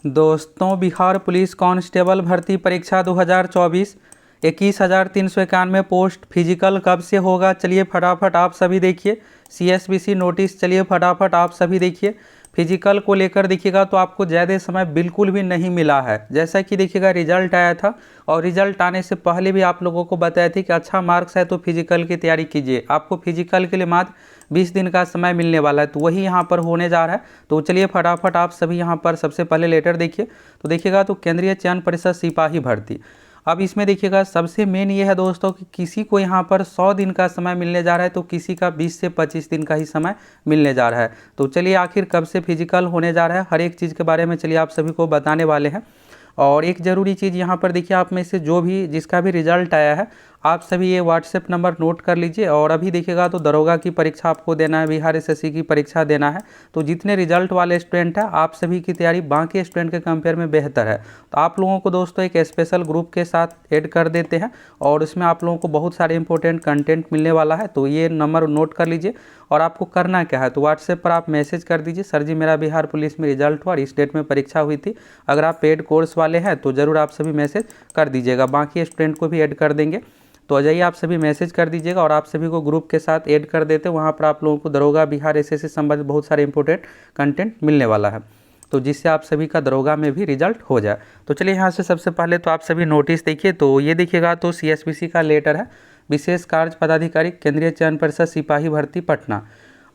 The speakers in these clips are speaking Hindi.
दोस्तों, बिहार पुलिस कांस्टेबल भर्ती परीक्षा 2024 21,391 पोस्ट फिजिकल कब से होगा? चलिए फटाफट आप सभी देखिए। सीएसबीसी नोटिस चलिए फटाफट आप सभी देखिए। फिजिकल को लेकर देखिएगा तो आपको ज़्यादा समय बिल्कुल भी नहीं मिला है। जैसा कि देखिएगा रिजल्ट आया था और रिजल्ट आने से पहले भी आप लोगों को बताया थी कि अच्छा मार्क्स है तो फिजिकल की तैयारी कीजिए। आपको फिजिकल के लिए मात्र 20 दिन का समय मिलने वाला है, तो वही यहाँ पर होने जा रहा है। तो चलिए फटाफट आप सभी यहाँ पर सबसे पहले लेटर देखिए। तो देखिएगा तो केंद्रीय चयन परिषद सिपाही भर्ती। अब इसमें देखिएगा सबसे मेन ये है दोस्तों कि किसी को यहाँ पर 100 दिन का समय मिलने जा रहा है, तो किसी का 20 से 25 दिन का ही समय मिलने जा रहा है। तो चलिए आखिर कब से फिजिकल होने जा रहा है, हर एक चीज़ के बारे में चलिए आप सभी को बताने वाले हैं। और एक ज़रूरी चीज़ यहाँ पर देखिए, आप में से जो भी जिसका भी रिजल्ट आया है, आप सभी ये व्हाट्सएप नंबर नोट कर लीजिए। और अभी देखिएगा तो दरोगा की परीक्षा आपको देना है, बिहार एसएससी की परीक्षा देना है। तो जितने रिजल्ट वाले स्टूडेंट हैं, आप सभी की तैयारी बाकी स्टूडेंट के कंपेयर में बेहतर है। तो आप लोगों को दोस्तों एक स्पेशल ग्रुप के साथ ऐड कर देते हैं और उसमें आप लोगों को बहुत सारे इंपॉर्टेंट कंटेंट मिलने वाला है। तो ये नंबर नोट कर लीजिए। और आपको करना क्या है, तो व्हाट्सएप पर आप मैसेज कर दीजिए, सर जी मेरा बिहार पुलिस में रिजल्ट हुआ और इस डेट में परीक्षा हुई थी। अगर आप पेड कोर्स वाले हैं तो ज़रूर आप सभी मैसेज कर दीजिएगा, बाकी स्टूडेंट को भी ऐड कर देंगे। तो आ जाइए आप सभी मैसेज कर दीजिएगा और आप सभी को ग्रुप के साथ ऐड कर देते, वहाँ पर आप लोगों को दरोगा बिहार एसएससी संबंधित बहुत सारे इंपॉर्टेंट कंटेंट मिलने वाला है, तो जिससे आप सभी का दरोगा में भी रिजल्ट हो जाए। तो चलिए यहाँ से सबसे पहले तो आप सभी नोटिस देखिए। तो ये देखिएगा तो सीएसबीसी का लेटर है, विशेष कार्य पदाधिकारी केंद्रीय चयन परिषद सिपाही भर्ती पटना।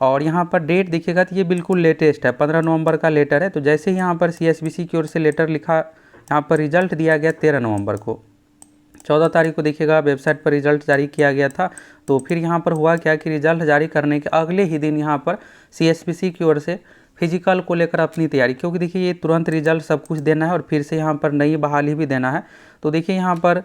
और यहाँ पर डेट देखिएगा तो ये बिल्कुल लेटेस्ट है, 15 नवंबर का लेटर है। तो जैसे ही यहाँ पर सीएसबीसी की ओर से लेटर लिखा, यहाँ पर रिजल्ट दिया गया 13 नवंबर को। 14 तारीख को देखिएगा वेबसाइट पर रिजल्ट जारी किया गया था। तो फिर यहाँ पर हुआ क्या कि रिजल्ट जारी करने के अगले ही दिन यहाँ पर सीएसबीसी की ओर से फिजिकल को लेकर अपनी तैयारी, क्योंकि देखिए ये तुरंत रिजल्ट सब कुछ देना है और फिर से यहाँ पर नई बहाली भी देना है। तो देखिए यहाँ पर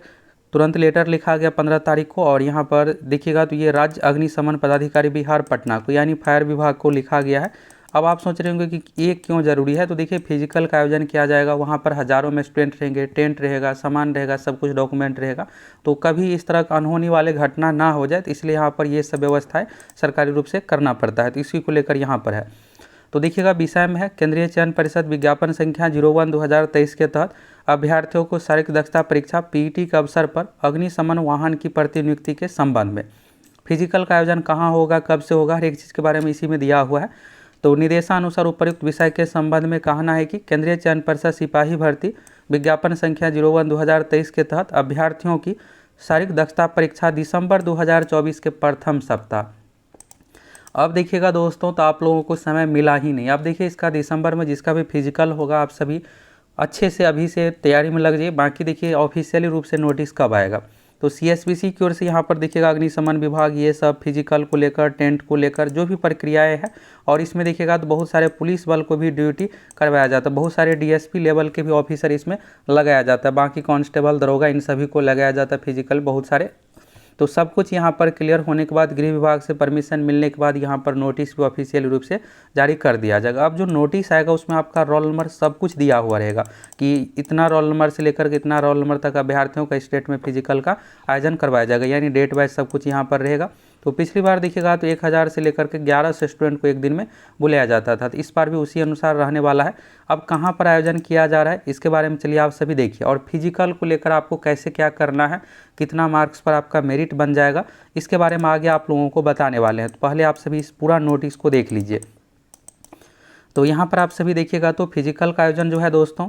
तुरंत लेटर लिखा गया 15 तारीख को। और यहाँ पर देखिएगा तो ये राज्य अग्निशमन पदाधिकारी बिहार पटना को, यानी फायर विभाग को लिखा गया है। अब आप सोच रहे होंगे कि ये क्यों ज़रूरी है, तो देखिए फिजिकल का आयोजन किया जाएगा, वहाँ पर हज़ारों में स्टूडेंट रहेंगे, टेंट रहेगा, सामान रहेगा, सब कुछ डॉक्यूमेंट रहेगा। तो कभी इस तरह का अनहोनी वाले घटना ना हो जाए, तो इसलिए यहाँ पर ये सब व्यवस्थाएं सरकारी रूप से करना पड़ता है। तो इसी को लेकर यहाँ पर है। तो देखिएगा विषय में है केंद्रीय चयन परिषद विज्ञापन संख्या 01/2023 के तहत अभ्यर्थियों को शारीरिक दक्षता परीक्षा पीईटी के अवसर पर अग्निशमन वाहन की प्रतिनियुक्ति के संबंध में फिजिकल का आयोजन कहाँ होगा, कब से होगा, हर एक चीज़ के बारे में इसी में दिया हुआ है। तो निर्देशानुसार उपयुक्त विषय के संबंध में कहना है कि केंद्रीय चयन परिषद सिपाही भर्ती विज्ञापन संख्या 01/2023 के तहत अभ्यर्थियों की शारीरिक दक्षता परीक्षा दिसंबर 2024 के प्रथम सप्ताह। अब देखिएगा दोस्तों, तो आप लोगों को समय मिला ही नहीं। अब देखिए इसका दिसंबर में जिसका भी फिजिकल होगा, आप सभी अच्छे से अभी से तैयारी में लग जाइए। बाकी देखिए ऑफिशियली रूप से नोटिस कब आएगा। तो सीएसबीसी की ओर से यहाँ पर देखिएगा अग्निशमन विभाग ये सब फिजिकल को लेकर, टेंट को लेकर जो भी प्रक्रियाएं हैं, और इसमें देखिएगा तो बहुत सारे पुलिस बल को भी ड्यूटी करवाया जाता है, बहुत सारे डीएसपी लेवल के भी ऑफिसर इसमें लगाया जाता है, बाकी कांस्टेबल, दरोगा, इन सभी को लगाया जाता है फिजिकल बहुत सारे। तो सब कुछ यहाँ पर क्लियर होने के बाद, गृह विभाग से परमिशन मिलने के बाद यहाँ पर नोटिस भी ऑफिशियल रूप से जारी कर दिया जाएगा। अब जो नोटिस आएगा उसमें आपका रोल नंबर सब कुछ दिया हुआ रहेगा कि इतना रोल नंबर से लेकर के इतना रोल नंबर तक अभ्यर्थियों का स्टेट में फिजिकल का आयोजन करवाया जाएगा, यानी डेट वाइज सब कुछ यहाँ पर रहेगा। तो पिछली बार देखिएगा तो 1000 से लेकर के 1100 स्टूडेंट को एक दिन में बुलाया जाता था, तो इस बार भी उसी अनुसार रहने वाला है। अब कहाँ पर आयोजन किया जा रहा है इसके बारे में चलिए आप सभी देखिए। और फिजिकल को लेकर आपको कैसे क्या करना है, कितना मार्क्स पर आपका मेरिट बन जाएगा, इसके बारे में आगे आप लोगों को बताने वाले हैं। तो पहले आप सभी इस पूरा नोटिस को देख लीजिए। तो यहाँ पर आप सभी देखिएगा तो फिजिकल का आयोजन जो है दोस्तों,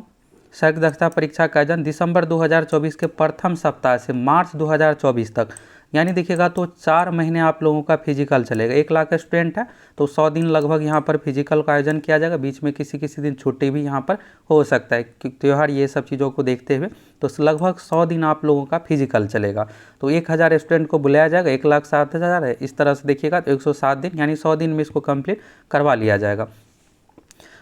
शारीरिक दक्षता परीक्षा का आयोजन दिसंबर 2024 के प्रथम सप्ताह से मार्च 2024 तक, यानी देखिएगा तो 4 महीने आप लोगों का फिजिकल चलेगा। 1 लाख स्टूडेंट है तो 100 दिन लगभग यहाँ पर फिजिकल का आयोजन किया जाएगा। बीच में किसी किसी दिन छुट्टी भी यहाँ पर हो सकता है, त्यौहार ये सब चीज़ों को देखते हुए। तो लगभग 100 दिन आप लोगों का फिजिकल चलेगा। तो 1000 स्टूडेंट को बुलाया जाएगा, 1,07,000 है, इस तरह से देखिएगा तो 107 दिन, यानी 100 दिन में इसको कंप्लीट करवा लिया जाएगा।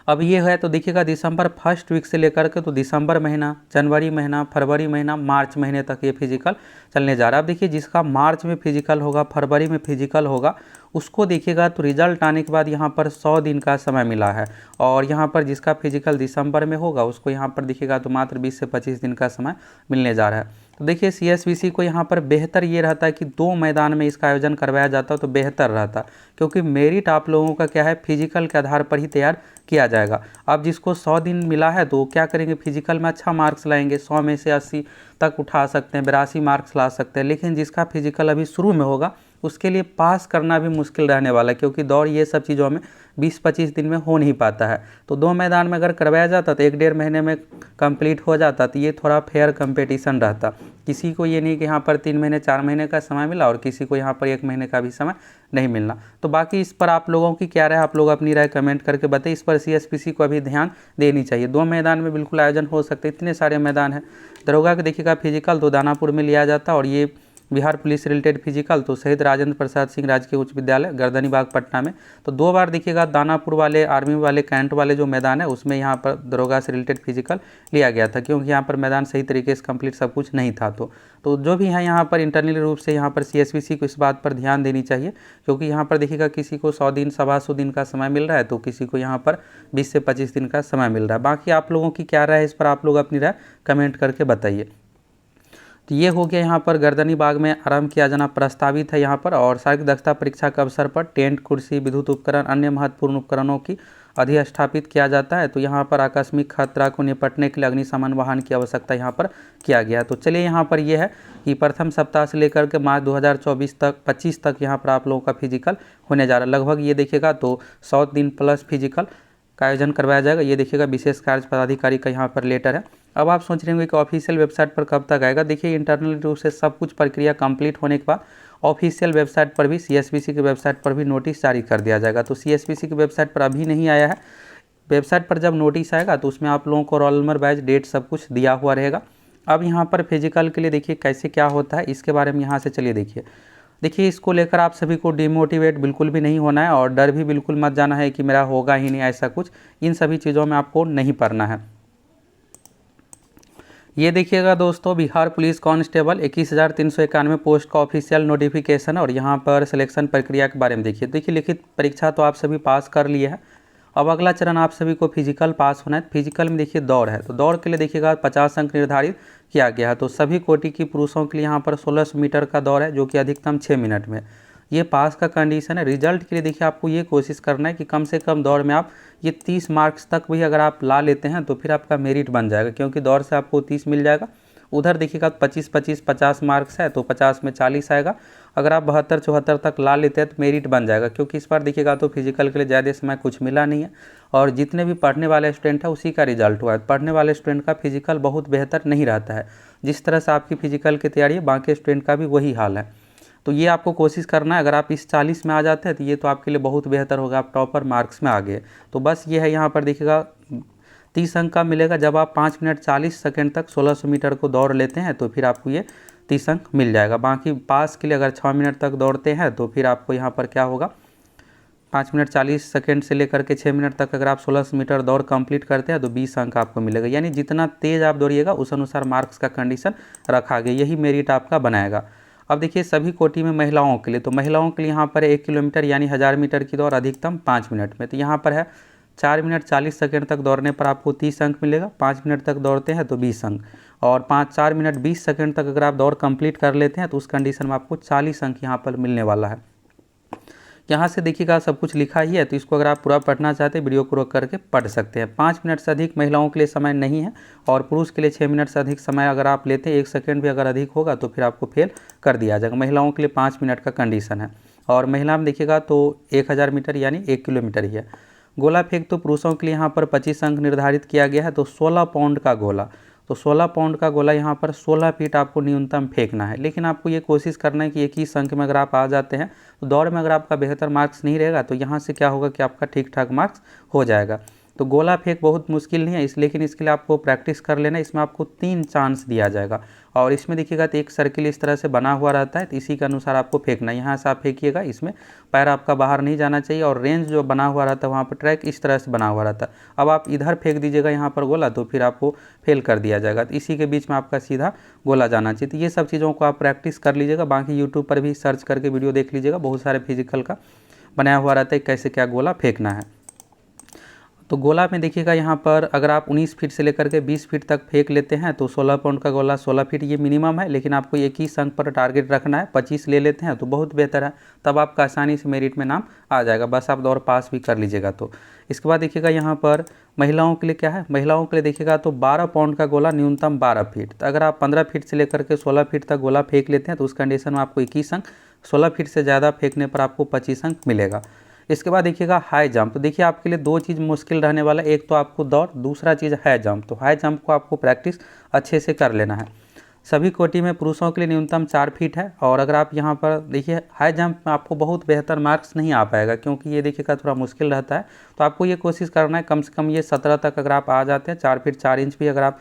अब ये है तो देखिएगा दिसंबर फर्स्ट वीक से लेकर के तो दिसंबर महीना, जनवरी महीना, फरवरी महीना, मार्च महीने तक ये फिजिकल चलने जा रहा है। अब देखिए जिसका मार्च में फिजिकल होगा, फरवरी में फिजिकल होगा, उसको देखिएगा तो रिजल्ट आने के बाद यहाँ पर 100 दिन का समय मिला है, और यहाँ पर जिसका फिजिकल दिसंबर में होगा उसको यहाँ पर देखिएगा तो मात्र 20 से 25 दिन का समय मिलने जा रहा है। तो देखिए CSBC को यहाँ पर बेहतर ये रहता है कि 2 मैदान में इसका आयोजन करवाया जाता तो बेहतर रहता, क्योंकि मेरिट आप लोगों का क्या है, फिजिकल के आधार पर ही तैयार किया जाएगा। अब जिसको 100 दिन मिला है तो क्या करेंगे, फिजिकल में अच्छा मार्क्स लाएंगे, 100 में से 80 तक उठा सकते हैं, 82 मार्क्स ला सकते हैं। लेकिन जिसका फिजिकल अभी शुरू में होगा उसके लिए पास करना भी मुश्किल रहने वाला है, क्योंकि दौड़ ये सब चीज़ों में 20-25 दिन में हो नहीं पाता है। तो 2 मैदान में अगर करवाया जाता तो 1-1.5 महीने में कंप्लीट हो जाता, तो ये थोड़ा फेयर कंपटीशन रहता। किसी को ये नहीं कि यहाँ पर 3 महीने 4 महीने का समय मिला और किसी को यहाँ पर 1 महीने का भी समय नहीं मिलना। तो बाकी इस पर आप लोगों की क्या राय, आप लोग अपनी राय कमेंट करके बताइए। इस पर CSBC को अभी ध्यान देनी चाहिए। 2 मैदान में बिल्कुल आयोजन हो सकते, इतने सारे मैदान हैं। दरोगा के देखिएगा फिजिकल तो दानापुर में लिया जाता, और ये बिहार पुलिस रिलेटेड फिजिकल तो शहीद राजेंद्र प्रसाद सिंह राजकीय उच्च विद्यालय गर्दनीबाग पटना में। तो 2 बार देखिएगा दानापुर वाले आर्मी वाले कैंट वाले जो मैदान है उसमें यहाँ पर दरोगा से रिलेटेड फिजिकल लिया गया था, क्योंकि यहाँ पर मैदान सही तरीके से कंप्लीट सब कुछ नहीं था। तो जो भी है यहाँ पर इंटरनल रूप से यहाँ पर CSBC को इस बात पर ध्यान देनी चाहिए, क्योंकि यहाँ पर देखिएगा किसी को 100 दिन 125 दिन का समय मिल रहा है, तो किसी को यहाँ पर 20 से 25 दिन का समय मिल रहा है। बाकी आप लोगों की क्या राय है इस पर, आप लोग अपनी राय कमेंट करके बताइए। तो ये हो गया यहाँ पर गर्दनीबाग में आरंभ किया जाना प्रस्तावित है यहाँ पर। और शारीरिक दक्षता परीक्षा के अवसर पर टेंट, कुर्सी, विद्युत उपकरण, अन्य महत्वपूर्ण उपकरणों की अधिस्थापित किया जाता है। तो यहाँ पर आकस्मिक खतरा को निपटने के लिए अग्निशमन वाहन की आवश्यकता यहाँ पर किया गया है। तो चलिए यहाँ पर यह है कि प्रथम सप्ताह से लेकर के मार्च 2024 तक यहाँ पर आप लोगों का फिजिकल होने जा रहा है। लगभग ये देखिएगा तो 100 दिन प्लस फिजिकल का आयोजन करवाया जाएगा। ये देखिएगा विशेष कार्य पदाधिकारी का यहाँ पर लेटर है। अब आप सोच रहे होंगे कि ऑफिशियल वेबसाइट पर कब तक आएगा। देखिए इंटरनल रूप से सब कुछ प्रक्रिया कंप्लीट होने के बाद ऑफिशियल वेबसाइट पर भी, CSBC की वेबसाइट पर भी नोटिस जारी कर दिया जाएगा। तो CSBC की वेबसाइट पर अभी नहीं आया है। वेबसाइट पर जब नोटिस आएगा तो उसमें आप लोगों को रोल नंबर, बैच, डेट सब कुछ दिया हुआ रहेगा। अब यहाँ पर फिजिकल के लिए देखिए कैसे क्या होता है, इसके बारे में यहाँ से चलिए देखिए इसको लेकर आप सभी को डिमोटिवेट बिल्कुल भी नहीं होना है, और डर भी बिल्कुल मत जाना है कि मेरा होगा ही नहीं, ऐसा कुछ इन सभी चीज़ों में आपको नहीं पड़ना है। ये देखिएगा दोस्तों, बिहार पुलिस कांस्टेबल 21,391 पोस्ट का ऑफिशियल नोटिफिकेशन है, और यहाँ पर सिलेक्शन प्रक्रिया के बारे में देखिए लिखित परीक्षा तो आप सभी पास कर लिए हैं। अब अगला चरण आप सभी को फिजिकल पास होना है। फिजिकल में देखिए दौड़ है, तो दौड़ के लिए देखिएगा 50 अंक निर्धारित किया गया है। तो सभी कोटि की पुरुषों के लिए यहाँ पर 1600 मीटर का दौड़ है, जो कि अधिकतम 6 मिनट में। ये पास का कंडीशन है। रिजल्ट के लिए देखिए आपको ये कोशिश करना है कि कम से कम दौड़ में आप ये 30 मार्क्स तक भी अगर आप ला लेते हैं तो फिर आपका मेरिट बन जाएगा, क्योंकि दौड़ से आपको 30 मिल जाएगा। उधर देखिएगा 25-25 50 मार्क्स है, तो 50 में 40 आएगा। अगर आप 72-74 तक ला लेते हैं तो मेरिट बन जाएगा, क्योंकि इस बार देखिएगा तो फिजिकल के लिए ज़्यादा समय कुछ मिला नहीं है, और जितने भी पढ़ने वाले स्टूडेंट हैं उसी का रिजल्ट हुआ है। पढ़ने वाले स्टूडेंट का फिजिकल बहुत बेहतर नहीं रहता है। जिस तरह से आपकी फिजिकल की तैयारी है, बाकी स्टूडेंट का भी वही हाल है। तो ये आपको कोशिश करना है। अगर आप इस 40 में आ जाते हैं तो ये तो आपके लिए बहुत बेहतर होगा, आप टॉपर मार्क्स में आ गए। तो बस ये है, यहाँ पर देखिएगा 30 अंक का मिलेगा। जब आप 5 मिनट 40 सेकंड तक 1600 मीटर को दौड़ लेते हैं तो फिर आपको ये 30 अंक मिल जाएगा। बाकी पास के लिए अगर 6 मिनट तक दौड़ते हैं तो फिर आपको यहाँ पर क्या होगा, 5 मिनट 40 सेकंड से लेकर के 6 मिनट तक अगर आप 1600 मीटर दौड़ कंप्लीट करते हैं तो 20 अंक आपको मिलेगा। यानी जितना तेज़ आप दौड़िएगा उस अनुसार मार्क्स का कंडीशन रखा गया, यही मेरिट आपका बनाएगा। अब देखिए सभी कोटि में महिलाओं के लिए, तो महिलाओं के लिए यहाँ पर 1 किलोमीटर यानी 1000 मीटर की दौड़ अधिकतम 5 मिनट में। तो यहाँ पर है 4 मिनट 40 सेकंड तक दौड़ने पर आपको 30 अंक मिलेगा। 5 मिनट तक दौड़ते हैं तो 20 अंक, और 4 मिनट 20 सेकंड तक अगर आप दौड़ कंप्लीट कर लेते हैं तो उस कंडीशन में आपको 40 अंक यहाँ पर मिलने वाला है। यहाँ से देखिएगा सब कुछ लिखा ही है, तो इसको अगर आप पूरा पढ़ना चाहते हैं वीडियो को रोक करके पढ़ सकते हैं। 5 मिनट से अधिक महिलाओं के लिए समय नहीं है, और पुरुष के लिए 6 मिनट से अधिक समय अगर आप लेते हैं, 1 सेकंड भी अगर अधिक होगा तो फिर आपको फेल कर दिया जाएगा। महिलाओं के लिए 5 मिनट का कंडीशन है, और महिला में देखिएगा तो 1000 मीटर यानी 1 किलोमीटर ही है। गोला फेंक तो पुरुषों के लिए यहाँ पर 25 अंक निर्धारित किया गया है। तो 16 पाउंड का गोला, तो 16 पाउंड का गोला यहाँ पर 16 फीट आपको न्यूनतम फेंकना है। लेकिन आपको ये कोशिश करना है कि 21 अंक में अगर आप आ जाते हैं तो दौड़ में अगर आपका बेहतर मार्क्स नहीं रहेगा तो यहाँ से क्या होगा कि आपका ठीक ठाक मार्क्स हो जाएगा। तो गोला फेंक बहुत मुश्किल नहीं है, लेकिन इसके लिए आपको प्रैक्टिस कर लेना। इसमें आपको 3 चांस दिया जाएगा, और इसमें देखिएगा तो एक सर्किल इस तरह से बना हुआ रहता है, तो इसी के अनुसार आपको फेंकना है। यहाँ से आप फेंकिएगा, इसमें पैर आपका बाहर नहीं जाना चाहिए, और रेंज जो बना हुआ रहता है वहाँ पर ट्रैक इस तरह से बना हुआ रहता है। अब आप इधर फेंक दीजिएगा यहाँ पर गोला तो फिर आपको फेल कर दिया जाएगा। तो इसी के बीच में आपका सीधा गोला जाना चाहिए। तो ये सब चीज़ों को आप प्रैक्टिस कर लीजिएगा। बाकी यूट्यूब पर भी सर्च करके वीडियो देख लीजिएगा, बहुत सारे फिजिकल का बनाया हुआ रहता है कैसे क्या गोला फेंकना है। तो गोला में देखिएगा यहाँ पर अगर आप 19 फीट से लेकर के 20 फीट तक फेंक लेते हैं तो 16 पाउंड का गोला 16 फीट ये मिनिमम है, लेकिन आपको एक ही अंक पर टारगेट रखना है। 25 ले लेते हैं तो बहुत बेहतर है, तब आपका आसानी से मेरिट में नाम आ जाएगा, बस आप दौड़ पास भी कर लीजिएगा। तो इसके बाद देखिएगा यहाँ पर महिलाओं के लिए क्या है, महिलाओं के लिए देखिएगा तो 12 पाउंड का गोला न्यूनतम 12 फीट। तो अगर आप 15 फीट से लेकर के 16 फीट तक गोला फेंक लेते हैं तो उस कंडीशन में आपको 21 अंक, 16 फीट से ज़्यादा फेंकने पर आपको 25 अंक मिलेगा। इसके बाद देखिएगा हाई जंप। तो देखिए आपके लिए दो चीज़ मुश्किल रहने वाला है, एक तो आपको दौड़, दूसरा चीज़ हाई जंप। तो हाई जंप को आपको प्रैक्टिस अच्छे से कर लेना है। सभी कोटि में पुरुषों के लिए न्यूनतम 4 फीट है, और अगर आप यहाँ पर देखिए हाई जंप में आपको बहुत बेहतर मार्क्स नहीं आ पाएगा, क्योंकि ये देखिएगा थोड़ा मुश्किल रहता है। तो आपको ये कोशिश करना है कम से कम ये 17 तक अगर आप आ जाते हैं, 4 फीट 4 इंच भी अगर आप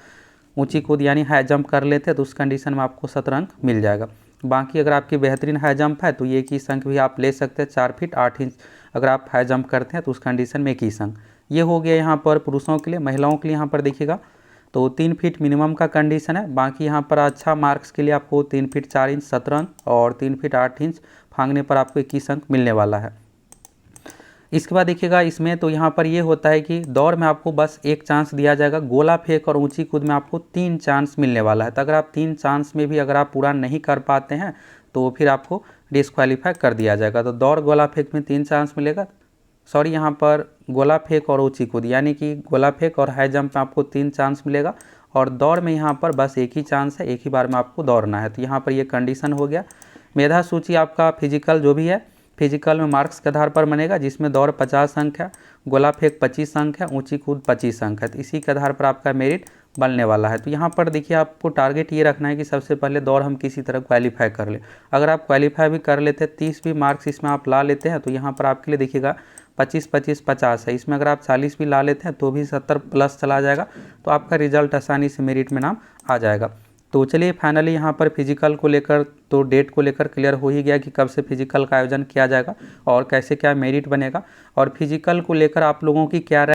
ऊंची कूद यानी हाई जंप कर लेते हैं तो उस कंडीशन में आपको 17 अंक मिल जाएगा। बाकी अगर आपकी बेहतरीन हाई जंप है तो ये 21 अंक भी आप ले सकते हैं। 4 फीट 8 इंच अगर आप हाई जंप करते हैं तो उस कंडीशन में 21 अंक। ये हो गया यहाँ पर पुरुषों के लिए। महिलाओं के लिए यहाँ पर देखिएगा तो 3 फीट मिनिमम का कंडीशन है। बाकी यहाँ पर अच्छा मार्क्स के लिए आपको 3 फीट 4 इंच 17 अंक और 3 फीट 8 इंच फांगने पर आपको 21 अंक मिलने वाला है। इसके बाद देखिएगा इसमें तो यहाँ पर ये होता है कि दौड़ में आपको बस एक चांस दिया जाएगा, गोला फेंक और ऊंची कूद में आपको 3 चांस मिलने वाला है। तो अगर आप 3 चांस में भी अगर आप पूरा नहीं कर पाते हैं तो फिर आपको डिस्क्वालीफाई कर दिया जाएगा। तो दौड़ गोला फेंक में 3 चांस मिलेगा, सॉरी यहाँ पर गोला फेंक और ऊंची कूद यानी कि गोला फेंक और हाई जंप में आपको 3 चांस मिलेगा, और दौड़ में यहाँ पर बस एक ही चांस है, एक ही बार में आपको दौड़ना है। तो यहाँ पर ये कंडीशन हो गया। मेधा सूची आपका फिजिकल जो भी है, फिजिकल में मार्क्स के आधार पर बनेगा, जिसमें दौड़ 50 अंक है, गोला फेंक 25 अंक है, ऊंची कूद 25 अंक है। तो इसी के आधार पर आपका मेरिट बनने वाला है। तो यहाँ पर देखिए आपको टारगेट ये रखना है कि सबसे पहले दौड़ हम किसी तरह क्वालिफाई कर लें। अगर आप क्वालिफाई भी कर लेते हैं, 30 भी मार्क्स इसमें आप ला लेते हैं तो यहाँ पर आपके लिए देखिएगा 25 25 50 है। इसमें अगर आप 40 भी ला लेते हैं तो भी 70 प्लस चला जाएगा, तो आपका रिजल्ट आसानी से मेरिट में नाम आ जाएगा। तो चलिए फाइनली यहाँ पर फिजिकल को लेकर तो डेट को लेकर क्लियर हो ही गया कि कब से फिजिकल का आयोजन किया जाएगा और कैसे क्या मेरिट बनेगा। और फिजिकल को लेकर आप लोगों की क्या